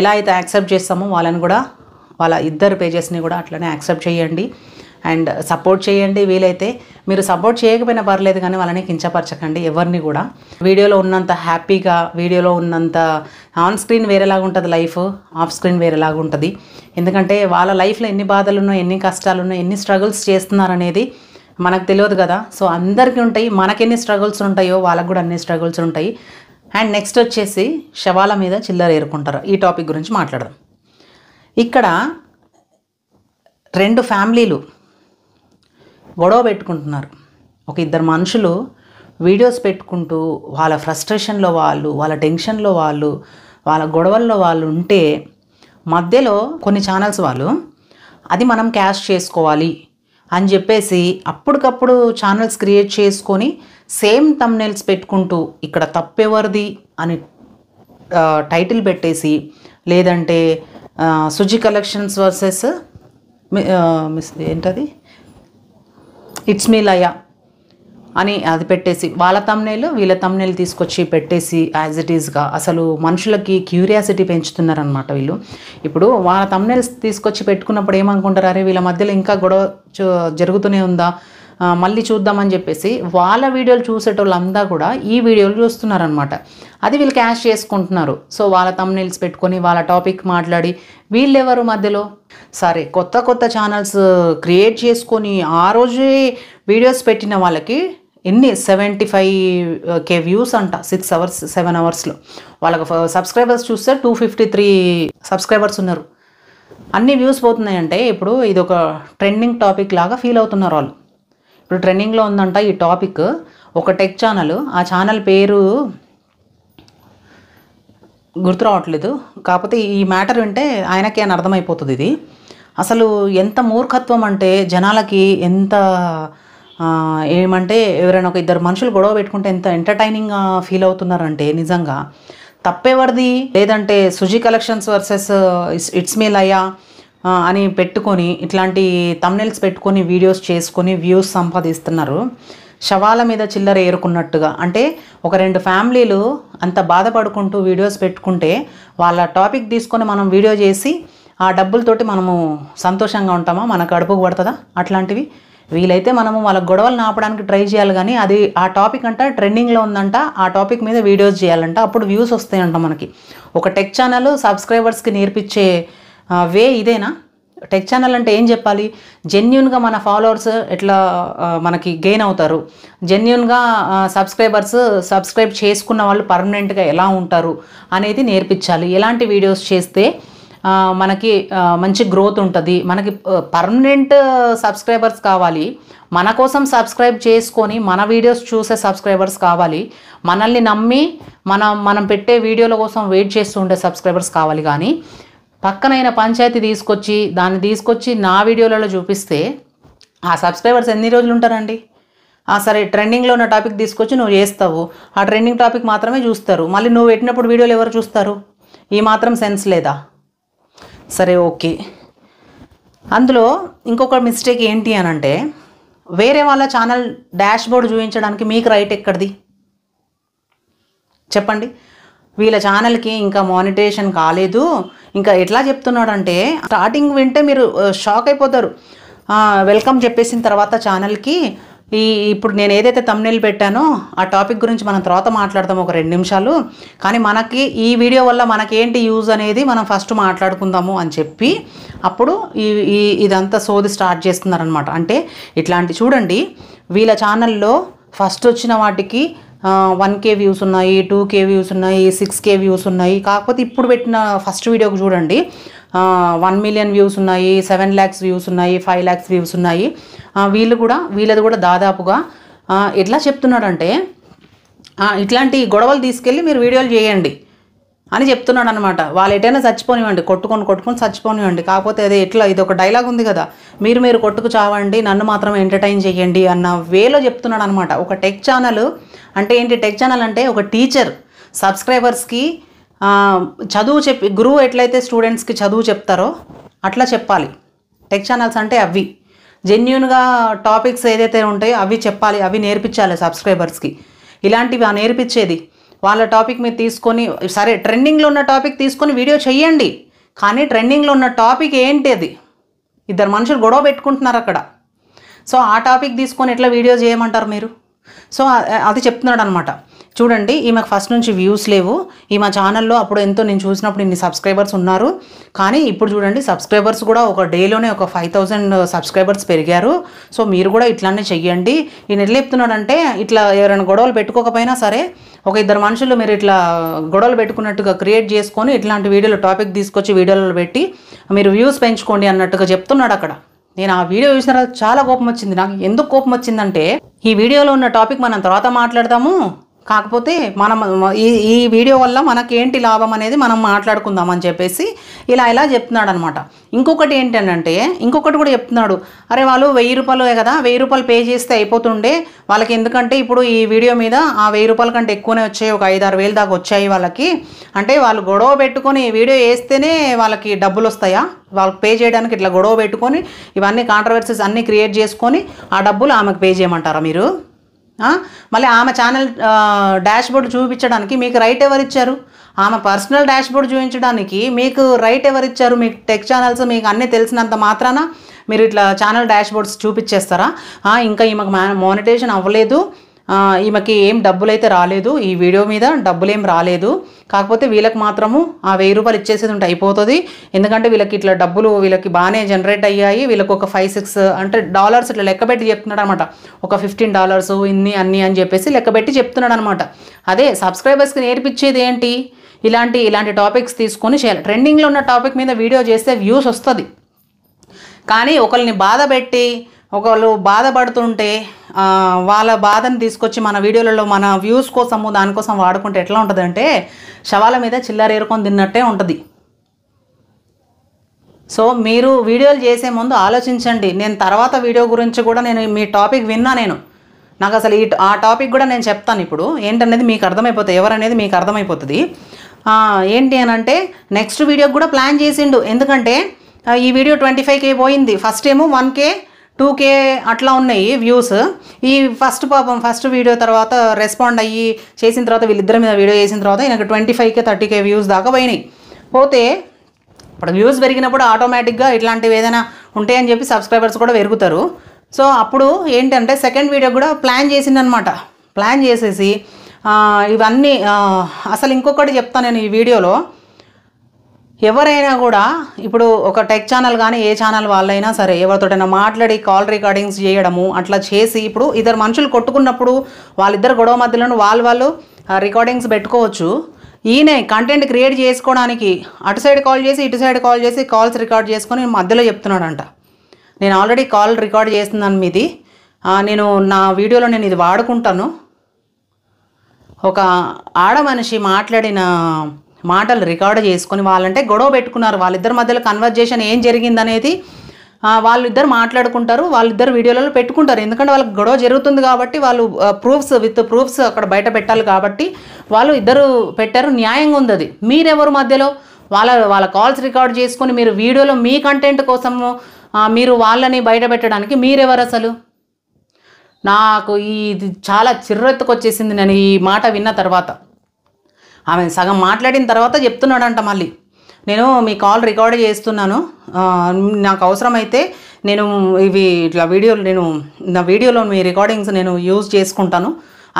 ఎలా అయితే యాక్సెప్ట్ చేస్తామో వాళ్ళని కూడా, వాళ్ళ ఇద్దరు పేజెస్ని కూడా అట్లనే యాక్సెప్ట్ చేయండి అండ్ సపోర్ట్ చేయండి. వీలైతే మీరు సపోర్ట్ చేయకపోయినా పర్లేదు, కానీ వాళ్ళని కించపరచకండి ఎవరిని కూడా. వీడియోలో ఉన్నంత హ్యాపీగా, వీడియోలో ఉన్నంత ఆన్ స్క్రీన్ వేరేలాగా ఉంటుంది లైఫ్, ఆఫ్ స్క్రీన్ వేరేలాగా ఉంటుంది. ఎందుకంటే వాళ్ళ లైఫ్లో ఎన్ని బాధలు ఉన్నాయో, ఎన్ని కష్టాలు ఉన్నాయో, ఎన్ని స్ట్రగుల్స్ చేస్తున్నారనేది మనకు తెలియదు కదా. సో అందరికీ ఉంటాయి, మనకెన్ని స్ట్రగుల్స్ ఉంటాయో వాళ్ళకు కూడా అన్ని స్ట్రగుల్స్ ఉంటాయి. అండ్ నెక్స్ట్ వచ్చేసి శవాల మీద చిల్లర ఏరుకుంటారు. ఈ టాపిక్ గురించి మాట్లాడదాం. ఇక్కడ 2 ఫ్యామిలీలు గొడవ పెట్టుకుంటున్నారు. ఒక ఇద్దరు మనుషులు వీడియోస్ పెట్టుకుంటూ వాళ్ళ ఫ్రస్ట్రేషన్లో వాళ్ళు, వాళ్ళ టెన్షన్లో వాళ్ళు, వాళ్ళ గొడవల్లో వాళ్ళు ఉంటే మధ్యలో కొన్ని ఛానల్స్ వాళ్ళు అది మనం క్యాష్ చేసుకోవాలి అని చెప్పేసి అప్పటికప్పుడు ఛానల్స్ క్రియేట్ చేసుకొని సేమ్ థంబ్నెయిల్స్ పెట్టుకుంటూ ఇక్కడ తప్పెవరిది అని టైటిల్ పెట్టేసి, లేదంటే సుజి కలెక్షన్స్ వర్సెస్ ఏంటది ఇట్స్ మీ లయ అని అది పెట్టేసి వాళ్ళ థంబ్నెయిల్ వీళ్ళ థంబ్నెయిల్ తీసుకొచ్చి పెట్టేసి యాజ్ ఇట్ ఈస్గా అసలు మనుషులకి క్యూరియాసిటీ పెంచుతున్నారనమాట వీళ్ళు. ఇప్పుడు వాళ్ళ థంబ్నెయిల్స్ తీసుకొచ్చి పెట్టుకున్నప్పుడు ఏమనుకుంటారు, అరే వీళ్ళ మధ్యలో ఇంకా గొడవ జరుగుతూనే ఉందా, మళ్ళీ చూద్దామని చెప్పేసి వాళ్ళ వీడియోలు చూసేటోళ్ళంతా కూడా ఈ వీడియోలు చూస్తున్నారనమాట. అది వీళ్ళు క్యాష్ చేసుకుంటున్నారు. సో వాళ్ళ థంబ్నెయిల్స్ పెట్టుకొని వాళ్ళ టాపిక్ మాట్లాడి వీళ్ళెవరు మధ్యలో, సరే కొత్త ఛానల్స్ క్రియేట్ చేసుకొని ఆ రోజే వీడియోస్ పెట్టిన వాళ్ళకి ఎన్ని 75K వ్యూస్ అంట 6 అవర్స్ 7 అవర్స్లో. వాళ్ళకి సబ్స్క్రైబర్స్ చూస్తే 253 సబ్స్క్రైబర్స్ ఉన్నారు. అన్ని వ్యూస్ పోతున్నాయంటే ఇప్పుడు ఇది ఒక ట్రెండింగ్ టాపిక్ లాగా ఫీల్ అవుతున్నారు వాళ్ళు. ఇప్పుడు ట్రెండింగ్లో ఉందంట ఈ టాపిక్. ఒక టెక్ ఛానల్, ఆ ఛానల్ పేరు గుర్తు రావట్లేదు, కాకపోతే ఈ మ్యాటర్ వింటే ఆయనకే అని అర్థమైపోతుంది. ఇది అసలు ఎంత మూర్ఖత్వం అంటే జనాలకి ఎంత ఏమంటే ఎవరైనా ఒక ఇద్దరు మనుషులు గొడవ పెట్టుకుంటే ఎంత ఎంటర్టైనింగ్గా ఫీల్ అవుతున్నారంటే నిజంగా తప్పేవరిది. లేదంటే Suji collections versus it's me Laya అని పెట్టుకొని ఇట్లాంటి థంబ్నెయిల్స్ పెట్టుకొని వీడియోస్ చేసుకొని వ్యూస్ సంపాదిస్తున్నారు. శవాల మీద చిల్లర ఏరుకున్నట్టుగా. అంటే ఒక 2 ఫ్యామిలీలు అంత బాధపడుకుంటూ వీడియోస్ పెట్టుకుంటే వాళ్ళ టాపిక్ తీసుకొని మనం వీడియో చేసి ఆ డబ్బులతోటి మనము సంతోషంగా ఉంటామా? మనకు అడుపుకు పడుతుందా అట్లాంటివి? వీలైతే మనము వాళ్ళ గొడవలు ఆపడానికి ట్రై చేయాలి, కానీ అది ఆ టాపిక్ అంట ట్రెండింగ్లో ఉందంట, ఆ టాపిక్ మీద వీడియోస్ చేయాలంట, అప్పుడు వ్యూస్ వస్తాయంట మనకి. ఒక టెక్ ఛానల్ సబ్స్క్రైబర్స్కి నేర్పించే వే ఇదేనా? టెక్ ఛానల్ అంటే ఏం చెప్పాలి? జెన్యున్గా మన ఫాలోవర్స్ ఎట్లా మనకి గెయిన్ అవుతారు, జెన్యున్గా సబ్స్క్రైబ్ చేసుకున్న వాళ్ళు పర్మనెంట్గా ఎలా ఉంటారు అనేది నేర్పించాలి. ఎలాంటి వీడియోస్ చేస్తే మనకి మంచి గ్రోత్ ఉంటుంది, మనకి పర్మనెంట్ సబ్స్క్రైబర్స్ కావాలి, మన కోసం సబ్స్క్రైబ్ చేసుకొని మన వీడియోస్ చూసే సబ్స్క్రైబర్స్ కావాలి, మనల్ని నమ్మి మనం పెట్టే వీడియోల కోసం వెయిట్ చేస్తూ ఉండే సబ్స్క్రైబర్స్ కావాలి. కానీ పక్కనైన పంచాయతీ దాన్ని తీసుకొచ్చి నా వీడియోలలో చూపిస్తే ఆ సబ్స్క్రైబర్స్ ఎన్ని రోజులు ఉంటారండి? సరే ట్రెండింగ్లో ఉన్న టాపిక్ తీసుకొచ్చి నువ్వు చేస్తావు, ఆ ట్రెండింగ్ టాపిక్ మాత్రమే చూస్తారు, మళ్ళీ నువ్వు పెట్టినప్పుడు వీడియోలు ఎవరు చూస్తారు? ఈ మాత్రం సెన్స్ లేదా? సరే ఓకే. అందులో ఇంకొక మిస్టేక్ ఏంటి అని అంటే, వేరే వాళ్ళ ఛానల్ డాష్ బోర్డ్ చూపించడానికి మీకు రైట్ ఎక్కడిది చెప్పండి? వీళ్ళ ఛానల్కి ఇంకా మానిటైజేషన్ కాలేదు. ఇంకా ఎట్లా చెప్తున్నాడంటే, స్టార్టింగ్ వింటే మీరు షాక్ అయిపోతారు. వెల్కమ్ చెప్పేసిన తర్వాత ఛానల్కి ఇప్పుడు నేను ఏదైతే థంబ్నెయిల్ పెట్టానో ఆ టాపిక్ గురించి మనం తర్వాత మాట్లాడదాం ఒక 2 నిమిషాలు, కానీ మనకి ఈ వీడియో వల్ల మనకేంటి యూజ్ అనేది మనం ఫస్ట్ మాట్లాడుకుందాము అని చెప్పి అప్పుడు ఇదంతా సోది స్టార్ట్ చేస్తున్నారనమాట. అంటే ఇట్లాంటి చూడండి, వీళ్ళ ఛానల్లో ఫస్ట్ వచ్చిన వాటికి 1K వ్యూస్ ఉన్నాయి, 2K వ్యూస్ ఉన్నాయి, 6K వ్యూస్ ఉన్నాయి. కాకపోతే ఇప్పుడు పెట్టిన ఫస్ట్ వీడియోకి చూడండి 1 మిలియన్ వ్యూస్ ఉన్నాయి, 7 lakhs వ్యూస్ ఉన్నాయి, 5 lakhs వ్యూస్ ఉన్నాయి. వీళ్ళది కూడా దాదాపుగా ఎట్లా చెప్తున్నాడంటే, ఇట్లాంటి గొడవలు తీసుకెళ్ళి మీరు వీడియోలు చేయండి అని చెప్తున్నాడు అనమాట. వాళ్ళు ఎటైనా చచ్చిపోనివ్వండి, కొట్టుకొని చచ్చిపోనివ్వండి, కాకపోతే అదే ఎట్లా ఇది ఒక డైలాగ్ ఉంది కదా, మీరు కొట్టుకు చావండి, నన్ను మాత్రం ఎంటర్టైన్ చేయండి అన్న వేలో చెప్తున్నాడు అనమాట. ఒక టెక్ ఛానల్ అంటే ఏంటి? టెక్ ఛానల్ అంటే ఒక టీచర్ సబ్స్క్రైబర్స్కి చదువు చెప్పి, గురువు ఎట్లయితే స్టూడెంట్స్కి చదువు చెప్తారో అట్లా చెప్పాలి. టెక్ ఛానల్స్ అంటే అవి జెన్యున్గా టాపిక్స్ ఏదైతే ఉంటాయో అవి చెప్పాలి, అవి నేర్పించాలి సబ్స్క్రైబర్స్కి. ఇలాంటివి నేర్పించేది వాళ్ళ టాపిక్ మీరు తీసుకొని, సరే ట్రెండింగ్లో ఉన్న టాపిక్ తీసుకొని వీడియో చెయ్యండి, కానీ ట్రెండింగ్లో ఉన్న టాపిక్ ఏంటి? అది ఇద్దరు మనుషులు గొడవ పెట్టుకుంటున్నారు అక్కడ. సో ఆ టాపిక్ తీసుకొని ఎట్లా వీడియో చేయమంటారు మీరు? సో అది చెప్తున్నాడు అనమాట. చూడండి, ఈమెకు ఫస్ట్ నుంచి వ్యూస్ లేవు, ఈమె ఛానల్లో అప్పుడు ఎంతో నేను చూసినప్పుడు ఇన్ని సబ్స్క్రైబర్స్ ఉన్నారు, కానీ ఇప్పుడు చూడండి సబ్స్క్రైబర్స్ కూడా ఒక డేలోనే ఒక 5,000 సబ్స్క్రైబర్స్ పెరిగారు. సో మీరు కూడా ఇట్లానే చెయ్యండి. ఈయన ఎట్లా చెప్తున్నాడంటే, ఇట్లా ఎవరైనా గొడవలు పెట్టుకోకపోయినా సరే ఒక ఇద్దరు మనుషులు మీరు ఇట్లా గొడవలు పెట్టుకున్నట్టుగా క్రియేట్ చేసుకొని ఇట్లాంటి వీడియోలో టాపిక్ తీసుకొచ్చి వీడియోలో పెట్టి మీరు వ్యూస్ పెంచుకోండి అన్నట్టుగా చెప్తున్నాడు అక్కడ. నేను ఆ వీడియో చూసిన తర్వాత చాలా కోపం వచ్చింది. నాకు ఎందుకు కోపం వచ్చిందంటే, ఈ వీడియోలో ఉన్న టాపిక్ మనం తర్వాత మాట్లాడదాము, కాకపోతే మనం ఈ వీడియో వల్ల మనకేంటి లాభం అనేది మనం మాట్లాడుకుందాం అని చెప్పేసి ఇలా చెప్తున్నాడు అనమాట. ఇంకొకటి ఏంటంటే, ఇంకొకటి కూడా చెప్తున్నాడు, అరే వాళ్ళు 1000 రూపాయలే కదా, 1000 రూపాయలు పే చేస్తే అయిపోతుండే వాళ్ళకి, ఎందుకంటే ఇప్పుడు ఈ వీడియో మీద ఆ 1000 రూపాయల కంటే ఎక్కువనే వచ్చాయి, ఒక 5-6 వేలు దాకా వచ్చాయి వాళ్ళకి. అంటే వాళ్ళు గొడవ పెట్టుకొని వీడియో వేస్తేనే వాళ్ళకి డబ్బులు వస్తాయా? వాళ్ళకి పే చేయడానికి ఇట్లా గొడవ పెట్టుకొని ఇవన్నీ కాంట్రవర్సీస్ అన్నీ క్రియేట్ చేసుకొని ఆ డబ్బులు ఆమెకు పే చేయమంటారా మీరు? మళ్ళీ ఆమె ఛానల్ డాష్ బోర్డు చూపించడానికి మీకు రైట్ ఎవరిచ్చారు? ఆమె పర్సనల్ డాష్ బోర్డు చూపించడానికి మీకు రైట్ ఎవరిచ్చారు? మీకు టెక్ ఛానల్స్ మీకు అన్నీ తెలిసినంత మాత్రాన మీరు ఇట్లా ఛానల్ డాష్ బోర్డ్స్ చూపించేస్తారా? ఇంకా ఈమెకు మానిటైజేషన్ అవ్వలేదు, ఈమెకి ఏం డబ్బులు అయితే రాలేదు, ఈ వీడియో మీద డబ్బులు ఏం రాలేదు, కాకపోతే వీళ్ళకి మాత్రము ఆ 1000 రూపాయలు ఇచ్చేసేది ఉంటే అయిపోతుంది, ఎందుకంటే వీళ్ళకి ఇట్లా డబ్బులు వీళ్ళకి బాగానే జనరేట్ అయ్యాయి, వీళ్ళకి ఒక 5-6 అంటే డాలర్స్ ఇట్లా లెక్కబెట్టి చెప్తున్నాడు అనమాట. ఒక $15 ఇన్ని అన్నీ అని చెప్పేసి లెక్కబెట్టి చెప్తున్నాడు అనమాట. అదే సబ్స్క్రైబర్స్కి నేర్పించేది ఏంటి? ఇలాంటి టాపిక్స్ తీసుకొని చేయాలి. ట్రెండింగ్లో ఉన్న టాపిక్ మీద వీడియో చేస్తే వ్యూస్ వస్తుంది, కానీ ఒకరిని బాధ పెట్టి ఒకళ్ళు బాధపడుతుంటే వాళ్ళ బాధను తీసుకొచ్చి మన వీడియోలలో మన వ్యూస్ కోసము దానికోసం వాడుకుంటే ఎట్లా ఉంటుందంటే, శవాల మీద చిల్లర ఏరుకొని తిన్నట్టే ఉంటుంది. సో మీరు వీడియోలు చేసే ముందు ఆలోచించండి. నేను తర్వాత వీడియో గురించి కూడా నేను మీ టాపిక్ విన్నా, నాకు అసలు ఆ టాపిక్ కూడా నేను చెప్తాను ఇప్పుడు ఏంటనేది మీకు అర్థమైపోతుంది, ఎవరనేది మీకు అర్థమైపోతుంది. ఏంటి అని అంటే నెక్స్ట్ వీడియోకి కూడా ప్లాన్ చేసిండు. ఎందుకంటే ఈ వీడియో 25K పోయింది, ఫస్ట్ ఏమో 1K 2K అట్లా ఉన్నాయి వ్యూస్. ఈ ఫస్ట్ వీడియో తర్వాత రెస్పాండ్ అయ్యి చేసిన తర్వాత వీళ్ళిద్దరి మీద వీడియో చేసిన తర్వాత ఈయనకు 25K 30K వ్యూస్ దాకా పోయినాయి. పోతే ఇప్పుడు వ్యూస్ పెరిగినప్పుడు ఆటోమేటిక్గా ఇట్లాంటివి ఏదైనా ఉంటాయని చెప్పి సబ్స్క్రైబర్స్ కూడా పెరుగుతారు. సో అప్పుడు ఏంటంటే సెకండ్ వీడియో కూడా ప్లాన్ చేసిందనమాట. ప్లాన్ చేసేసి ఇవన్నీ అసలు ఇంకొకటి చెప్తాను నేను ఈ వీడియోలో. ఎవరైనా కూడా ఇప్పుడు ఒక టెక్ ఛానల్ కానీ ఏ ఛానల్ వాళ్ళైనా సరే ఎవరితోటైనా మాట్లాడి కాల్ రికార్డింగ్స్ చేయడము అట్లా చేసి, ఇప్పుడు ఇద్దరు మనుషులు కొట్టుకున్నప్పుడు వాళ్ళిద్దరు గొడవ మధ్యలో వాళ్ళు రికార్డింగ్స్ పెట్టుకోవచ్చు. ఈయన కంటెంట్ క్రియేట్ చేసుకోవడానికి అటు సైడ్ కాల్ చేసి ఇటు సైడ్ కాల్ చేసి కాల్స్ రికార్డ్ చేసుకొని మధ్యలో చెప్తున్నాడంట, నేను ఆల్రెడీ కాల్ రికార్డ్ చేస్తున్నాను మీది, నేను నా వీడియోలో నేను ఇది వాడుకుంటాను. ఒక ఆడ మనిషి మాట్లాడిన మాటలు రికార్డు చేసుకొని వాళ్ళంటే గొడవ పెట్టుకున్నారు, వాళ్ళిద్దరి మధ్యలో కన్వర్జేషన్ ఏం జరిగిందనేది వాళ్ళిద్దరు మాట్లాడుకుంటారు, వాళ్ళిద్దరు వీడియోలలో పెట్టుకుంటారు. ఎందుకంటే వాళ్ళకి గొడవ జరుగుతుంది కాబట్టి వాళ్ళు విత్ ప్రూఫ్స్ అక్కడ బయట పెట్టాలి కాబట్టి వాళ్ళు ఇద్దరు పెట్టారు, న్యాయంగా ఉంది అది. మీరెవరు మధ్యలో వాళ్ళ కాల్స్ రికార్డ్ చేసుకొని మీరు వీడియోలో మీ కంటెంట్ కోసము మీరు వాళ్ళని బయట పెట్టడానికి మీరెవరు అసలు? నాకు ఇది చాలా చిర్రెత్తుకొచ్చేసింది నేను ఈ మాట విన్న తర్వాత. ఆమె సగం మాట్లాడిన తర్వాత చెప్తున్నాడంట మళ్ళీ, నేను మీ కాల్ రికార్డ్ చేస్తున్నాను, నాకు అవసరమైతే నేను ఇవి ఇట్లా నా వీడియోలో మీ రికార్డింగ్స్ నేను యూజ్ చేసుకుంటాను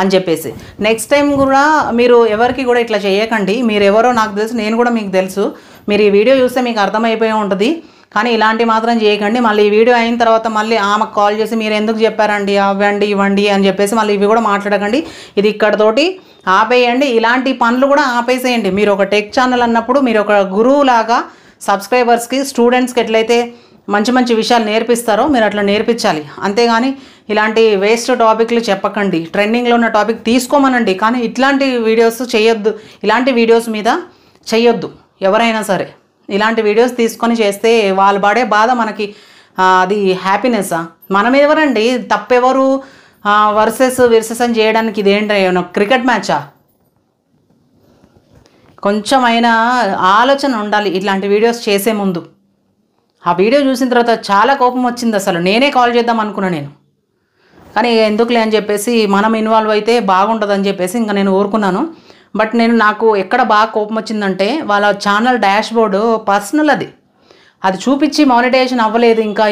అని చెప్పేసి. నెక్స్ట్ టైం కూడా మీరు ఎవరికి కూడా ఇట్లా చేయకండి. మీరు ఎవరో నాకు తెలుసు, నేను కూడా మీకు తెలుసు. మీరు ఈ వీడియో చూస్తే మీకు అర్థమైపోయి ఉంటుంది. కానీ ఇలాంటి మాత్రం చేయకండి. మళ్ళీ ఈ వీడియో అయిన తర్వాత మళ్ళీ ఆమెకు కాల్ చేసి మీరు ఎందుకు చెప్పారండి అవ్వండి ఇవ్వండి అని చెప్పేసి మళ్ళీ ఇవి కూడా మాట్లాడకండి. ఇది ఇక్కడతోటి ఆపేయండి. ఇలాంటి పనులు కూడా ఆపేసేయండి. మీరు ఒక టెక్ ఛానల్ అన్నప్పుడు మీరు ఒక గురువులాగా సబ్స్క్రైబర్స్కి స్టూడెంట్స్కి ఎట్లయితే మంచి మంచి విషయాలు నేర్పిస్తారో మీరు అట్లా నేర్పించాలి. అంతేగాని ఇలాంటి వేస్ట్ టాపిక్లు చెప్పకండి. ట్రెండింగ్లో ఉన్న టాపిక్ తీసుకోమనండి, కానీ ఇట్లాంటి వీడియోస్ చేయొద్దు. ఇలాంటి వీడియోస్ మీద చేయొద్దు ఎవరైనా సరే. ఇలాంటి వీడియోస్ తీసుకొని చేస్తే వాళ్ళు పడే బాధ మనకి అది హ్యాపీనెస్సా? మనం ఎవరండి? తప్పెవరు? వర్సెస్ అని చేయడానికి ఇదేంటి క్రికెట్ మ్యాచా? కొంచెమైనా ఆలోచన ఉండాలి ఇట్లాంటి వీడియోస్ చేసే ముందు. ఆ వీడియో చూసిన తర్వాత చాలా కోపం వచ్చింది. అసలు నేనే కాల్ చేద్దాం అనుకున్నా నేను, కానీ ఎందుకులే అని చెప్పేసి మనం ఇన్వాల్వ్ అయితే బాగుంటుందని చెప్పేసి ఇంకా నేను ఊరుకున్నాను. బట్ నాకు ఎక్కడ బాగా కోపం వచ్చిందంటే వాళ్ళ ఛానల్ డాష్ బోర్డు పర్సనల్ అది చూపించి మానిటైజేషన్ అవ్వలేదు. ఇంకా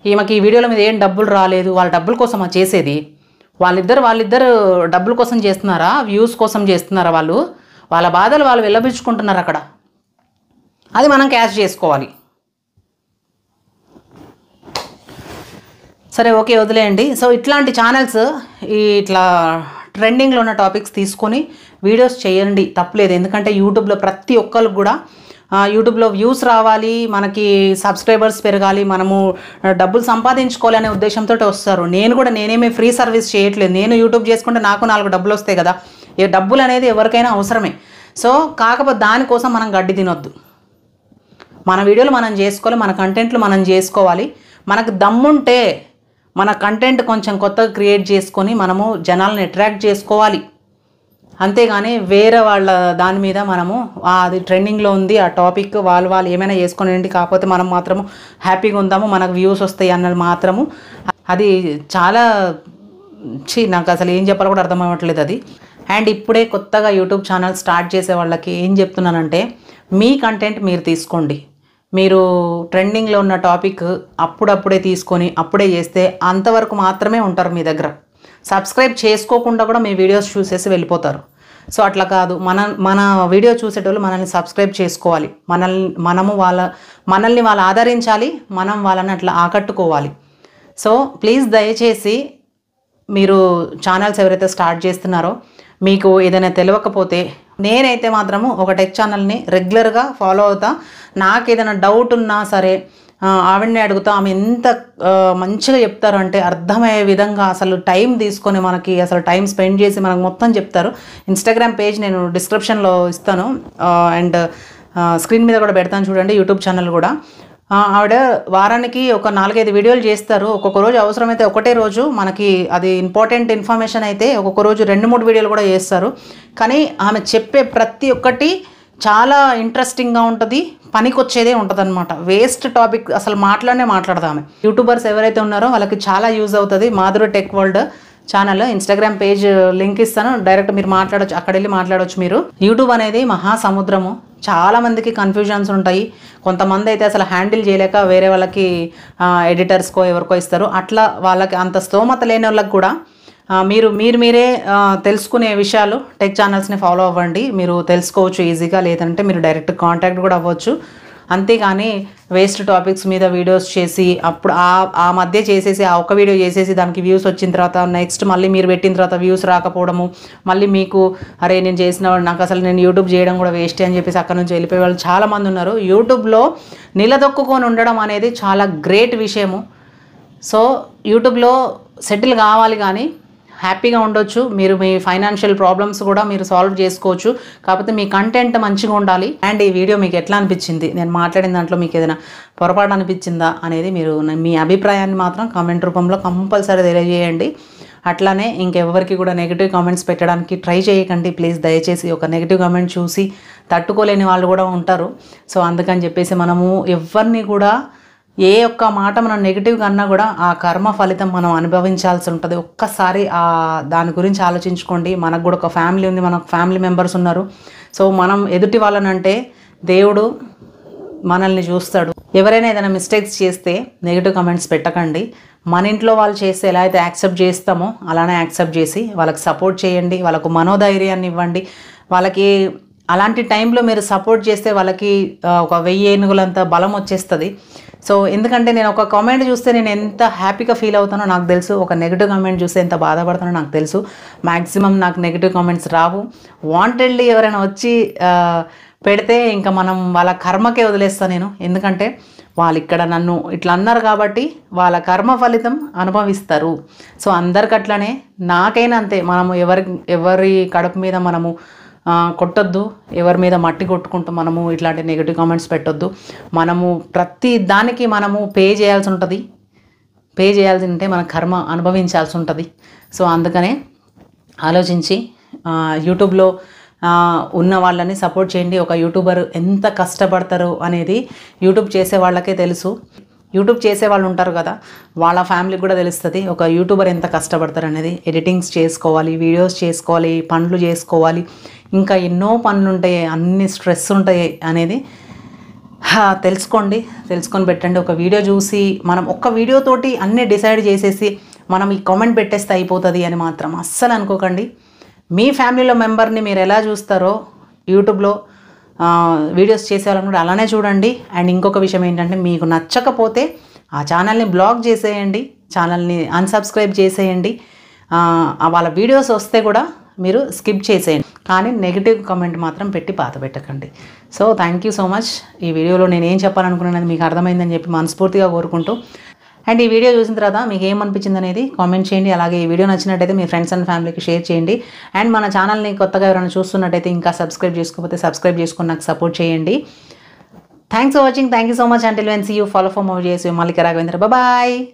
ఈమెకి ఈ వీడియోల మీద ఏం డబ్బులు రాలేదు. వాళ్ళ డబ్బుల కోసం చేసేది. వాళ్ళిద్దరు డబ్బుల కోసం చేస్తున్నారా, వ్యూస్ కోసం చేస్తున్నారా? వాళ్ళ బాధలు వాళ్ళు వెళ్ళబుచ్చుకుంటున్నారు అక్కడ. అది మనం క్యాష్ చేసుకోవాలి. సరే ఓకే వదిలేయండి. సో ఇట్లాంటి ఛానల్స్ ఇట్లా ట్రెండింగ్లో ఉన్న టాపిక్స్ తీసుకొని వీడియోస్ చేయండి, తప్పలేదు. ఎందుకంటే యూట్యూబ్లో ప్రతి ఒక్కరికి కూడా యూట్యూబ్లో వ్యూస్ రావాలి, మనకి సబ్స్క్రైబర్స్ పెరగాలి, మనము డబ్బులు సంపాదించుకోవాలి అనే ఉద్దేశంతో వస్తారు. నేనేమీ ఫ్రీ సర్వీస్ చేయట్లేదు. నేను యూట్యూబ్ చేసుకుంటే నాకు 4 డబ్బులు వస్తాయి కదా. ఏ డబ్బులు అనేది ఎవరికైనా అవసరమే. సో కాకపోతే దానికోసం మనం గడ్డి తినొద్దు. మన వీడియోలు మనం చేసుకోవాలి, మన కంటెంట్లు మనం చేసుకోవాలి. మనకు దమ్ముంటే మన కంటెంట్ కొంచెం కొత్తగా క్రియేట్ చేసుకొని మనము జనాలను అట్రాక్ట్ చేసుకోవాలి. అంతేగాని వేరే వాళ్ళ దాని మీద మనము అది ట్రెండింగ్లో ఉంది ఆ టాపిక్ వాళ్ళు ఏమైనా చేసుకునేయండి, కాకపోతే మనం మాత్రము హ్యాపీగా ఉందాము, మనకు వ్యూస్ వస్తాయి అన్నది మాత్రము అది చాలా నాకు అసలు ఏం చెప్పాలో కూడా అర్థం అవ్వట్లేదు అది. అండ్ ఇప్పుడే కొత్తగా యూట్యూబ్ ఛానల్ స్టార్ట్ చేసే వాళ్ళకి ఏం చెప్తున్నానంటే, మీ కంటెంట్ మీరు తీసుకోండి. మీరు ట్రెండింగ్లో ఉన్న టాపిక్ అప్పుడప్పుడే తీసుకొని అప్పుడే చేస్తే అంతవరకు మాత్రమే ఉంటారు మీ దగ్గర. సబ్స్క్రైబ్ చేసుకోకుండా కూడా మీ వీడియోస్ చూసేసి వెళ్ళిపోతారు. సో అట్లా కాదు, మన వీడియో చూసేటోళ్ళు మనల్ని సబ్స్క్రైబ్ చేసుకోవాలి. మనల్ని వాళ్ళు ఆదరించాలి, మనం వాళ్ళని అట్లా ఆకట్టుకోవాలి. సో ప్లీజ్ దయచేసి మీరు ఛానల్స్ ఎవరైతే స్టార్ట్ చేస్తున్నారో మీకు ఏదైనా తెలియకపోతే, నేనైతే మాత్రము ఒక టెక్ ఛానల్ని రెగ్యులర్గా ఫాలో అవుతా. నాకు ఏదైనా డౌట్ ఉన్నా సరే ఆవిడని అడుగుతా. ఆమె ఎంత మంచిగా చెప్తారు అంటే అర్థమయ్యే విధంగా అసలు టైం తీసుకొని మనకి అసలు టైం స్పెండ్ చేసి మనకు మొత్తం చెప్తారు. ఇన్స్టాగ్రామ్ పేజ్ నేను డిస్క్రిప్షన్లో ఇస్తాను. అండ్ స్క్రీన్ మీద కూడా పెడతాను చూడండి, యూట్యూబ్ ఛానల్ కూడా. ఆవిడ వారానికి ఒక 4-5 వీడియోలు చేస్తారు. ఒక్కొక్క రోజు అవసరమైతే ఒకటే రోజు మనకి అది ఇంపార్టెంట్ ఇన్ఫర్మేషన్ అయితే ఒక్కొక్క రోజు 2-3 వీడియోలు కూడా చేస్తారు. కానీ ఆమె చెప్పే ప్రతి ఒక్కటి చాలా ఇంట్రెస్టింగ్గా ఉంటుంది, పనికొచ్చేదే ఉంటుంది అనమాట. వేస్ట్ టాపిక్ అసలు మాట్లాడదామె. యూట్యూబర్స్ ఎవరైతే ఉన్నారో వాళ్ళకి చాలా యూజ్ అవుతుంది. Madhuri tech world channel Instagram page link ఇస్తాను, డైరెక్ట్ మీరు మాట్లాడవచ్చు, అక్కడ వెళ్ళి మాట్లాడవచ్చు మీరు. యూట్యూబ్ అనేది మహాసముద్రము, చాలా మందికి కన్ఫ్యూజన్స్ ఉంటాయి. కొంతమంది అయితే అసలు హ్యాండిల్ చేయలేక వేరే వాళ్ళకి ఎడిటర్స్కో ఎవరికో ఇస్తారు. అట్లా వాళ్ళకి అంత స్తోమత లేని వాళ్ళకి కూడా మీరే తెలుసుకునే విషయాలు టెక్ ఛానల్స్ని ఫాలో అవ్వండి, మీరు తెలుసుకోవచ్చు ఈజీగా. లేదంటే మీరు డైరెక్ట్ కాంటాక్ట్ కూడా అవ్వచ్చు. అంతేగాని వేస్ట్ టాపిక్స్ మీద వీడియోస్ చేసి అప్పుడు ఆ మధ్య చేసేసి ఆ ఒక్క వీడియో చేసేసి దానికి వ్యూస్ వచ్చిన తర్వాత నెక్స్ట్ మళ్ళీ మీరు పెట్టిన తర్వాత వ్యూస్ రాకపోవడము, మళ్ళీ మీకు అరే నేను చేసిన నాకు అసలు నేను యూట్యూబ్ చేయడం కూడా వేస్ట్ అని చెప్పేసి అక్కడ నుంచి వెళ్ళిపోయే వాళ్ళు చాలామంది ఉన్నారు. యూట్యూబ్లో నిలదొక్కుకొని ఉండడం అనేది చాలా గ్రేట్ విషయము. సో యూట్యూబ్లో సెటిల్ కావాలి కానీ హ్యాపీగా ఉండొచ్చు. మీరు మీ ఫైనాన్షియల్ ప్రాబ్లమ్స్ కూడా మీరు సాల్వ్ చేసుకోవచ్చు. కాకపోతే మీ కంటెంట్ మంచిగా ఉండాలి. అండ్ ఈ వీడియో మీకు ఎట్లా అనిపించింది, నేను మాట్లాడిన దాంట్లో మీకు ఏదైనా పొరపాటు అనిపించిందా అనేది మీరు మీ అభిప్రాయాన్ని మాత్రం కామెంట్ రూపంలో కంపల్సరీ తెలియజేయండి. అట్లానే ఇంకెవరికి కూడా నెగిటివ్ కామెంట్స్ పెట్టడానికి ట్రై చేయకండి ప్లీజ్. దయచేసి ఒక నెగిటివ్ కామెంట్ చూసి తట్టుకోలేని వాళ్ళు కూడా ఉంటారు. సో అందుకని చెప్పేసి మనము ఎవరిని కూడా ఏ ఒక్క మాట మనం నెగిటివ్గా అన్నా కూడా ఆ కర్మ ఫలితం మనం అనుభవించాల్సి ఉంటుంది. ఒక్కసారి దాని గురించి ఆలోచించుకోండి. మనకు కూడా ఒక ఫ్యామిలీ ఉంది, మనకు ఫ్యామిలీ మెంబర్స్ ఉన్నారు. సో మనం ఎదుటి వాళ్ళనంటే దేవుడు మనల్ని చూస్తాడు. ఎవరైనా ఏదైనా మిస్టేక్స్ చేస్తే నెగిటివ్ కమెంట్స్ పెట్టకండి. మన ఇంట్లో వాళ్ళు చేస్తే ఎలా అయితే యాక్సెప్ట్ చేస్తామో అలానే యాక్సెప్ట్ చేసి వాళ్ళకి సపోర్ట్ చేయండి, వాళ్ళకు మనోధైర్యాన్ని ఇవ్వండి. వాళ్ళకి అలాంటి టైంలో మీరు సపోర్ట్ చేస్తే వాళ్ళకి ఒక 1000 ఏనుగులంత బలం వచ్చేస్తుంది. సో ఎందుకంటే నేను ఒక కామెంట్ చూస్తే నేను ఎంత హ్యాపీగా ఫీల్ అవుతానో నాకు తెలుసు, ఒక నెగిటివ్ కామెంట్ చూస్తే ఎంత బాధపడతానో నాకు తెలుసు. మ్యాక్సిమం నాకు నెగిటివ్ కామెంట్స్ రావు. వాంటెడ్లీ ఎవరైనా వచ్చి పెడితే ఇంకా మనం వాళ్ళ కర్మకే వదిలేస్తాను నేను. ఎందుకంటే వాళ్ళు ఇక్కడ నన్ను ఇట్లా అన్నారు కాబట్టి వాళ్ళ కర్మ ఫలితం అనుభవిస్తారు. సో అందరికి అట్లనే, నాకైనా అంతే. మనము ఎవరి కడుపు మీద మనము కొట్టొద్దు, ఎవరి మీద మట్టి కొట్టుకుంటూ మనము ఇట్లాంటి నెగిటివ్ కామెంట్స్ పెట్టొద్దు. మనము ప్రతి దానికి మనము పే చేయాల్సి ఉంటుంది. పే చేయాల్సి ఉంటే మన కర్మ అనుభవించాల్సి ఉంటుంది. సో అందుకనే ఆలోచించి యూట్యూబ్లో ఉన్న వాళ్ళని సపోర్ట్ చేయండి. ఒక యూట్యూబర్ ఎంత కష్టపడతారు అనేది యూట్యూబ్ చేసే వాళ్ళకే తెలుసు. యూట్యూబ్ చేసే వాళ్ళు ఉంటారు కదా, వాళ్ళ ఫ్యామిలీకి కూడా తెలుస్తుంది ఒక యూట్యూబర్ ఎంత కష్టపడతారు అనేది. ఎడిటింగ్స్ చేసుకోవాలి, వీడియోస్ చేసుకోవాలి, పనులు చేసుకోవాలి, ఇంకా ఎన్నో పనులు ఉంటాయి, అన్ని స్ట్రెస్ ఉంటాయి అనేది తెలుసుకొని పెట్టండి. ఒక వీడియో చూసి మనం ఒక్క వీడియోతోటి అన్నీ డిసైడ్ చేసేసి మనం ఈ కామెంట్ పెట్టేస్తే అయిపోతుంది అని మాత్రం అస్సలు అనుకోకండి. మీ ఫ్యామిలీలో మెంబర్ని మీరు ఎలా చూస్తారో యూట్యూబ్లో వీడియోస్ చేసేవాళ్ళని కూడా అలానే చూడండి. అండ్ ఇంకొక విషయం ఏంటంటే, మీకు నచ్చకపోతే ఆ ఛానల్ని బ్లాక్ చేసేయండి, ఛానల్ని అన్సబ్స్క్రైబ్ చేసేయండి. వాళ్ళ వీడియోస్ వస్తే కూడా మీరు స్కిప్ చేసేయండి, కానీ నెగిటివ్ కామెంట్ మాత్రం పెట్టి బాధ పెట్టకండి. So thank you so much. ఈ వీడియోలో నేను ఏం చెప్పాలనుకున్నాను మీకు అర్థమైందని చెప్పి మనస్ఫూర్తిగా కోరుకుంటూ, అండ్ ఈ వీడియో చూసిన తర్వాత మీకు ఏమనిపించింది అనేది కామెంట్ చేయండి. అలాగే ఈ వీడియో నచ్చినట్టయితే మీ ఫ్రెండ్స్ అండ్ ఫ్యామిలీకి షేర్ చేయండి. అండ్ మన ఛానల్ని కొత్తగా ఎవరైనా చూస్తున్నట్టయితే ఇంకా సబ్స్క్రైబ్ చేసుకోకపోతే సబ్స్క్రైబ్ చేసుకుని నాకు సపోర్ట్ చేయండి. Thanks for watching. Thank you so much. Until when see you, follow for more చేసి మల్లిక రాఘవేంద్ర. బాయ్.